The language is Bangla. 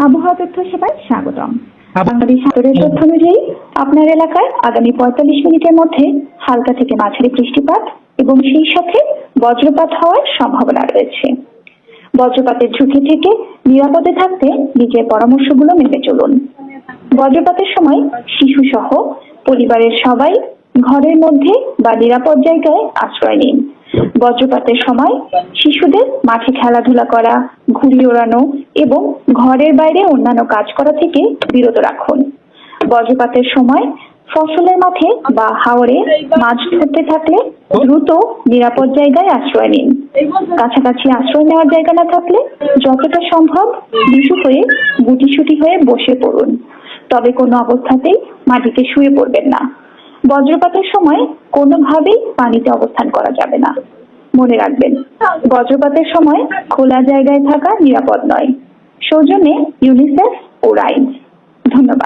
আবহাওয়া তথ্য সেবায় স্বাগতম। বাংলাদেশ আবহাওয়ার তথ্য অনুযায়ী আপনার এলাকায় আগামী 45 মিনিটের মধ্যে হালকা থেকে মাঝারি বৃষ্টিপাত এবং সেই সাথে বজ্রপাত হওয়ার সম্ভাবনা রয়েছে। বজ্রপাতের ঝুঁকি থেকে নিরাপদে থাকতে নিজের পরামর্শগুলো মেনে চলুন। বজ্রপাতের সময় শিশু সহ পরিবারের সবাই ঘরের মধ্যে বা নিরাপদ জায়গায় আশ্রয় নিন। বজ্রপাতের সময় শিশুদের মাঠে খেলাধুলা করা, ঘুড়ি ওড়ানো এবং ঘরের বাইরে অন্যান্য কাজ করা থেকে বিরত রাখুন। বজ্রপাতের সময় ফসলের মাঠে বা হাওরে মাছ ধরতে থাকলে দ্রুত নিরাপদ জায়গায় আশ্রয় নিন। কাছাকাছি আশ্রয় নেওয়ার জায়গা না থাকলে যতটা সম্ভব নিচু হয়ে গুটিসুটি হয়ে বসে পড়ুন, তবে কোনো অবস্থাতেই মাটিতে শুয়ে পড়বেন না। বজ্রপাতের সময় কোনোভাবেই পানিতে অবস্থান করা যাবে না। মনে রাখবেন, বজ্রপাতের সময় খোলা জায়গায় থাকা নিরাপদ নয়। সৌজন্যে ইউনিসেফ ও রাইজ। ধন্যবাদ।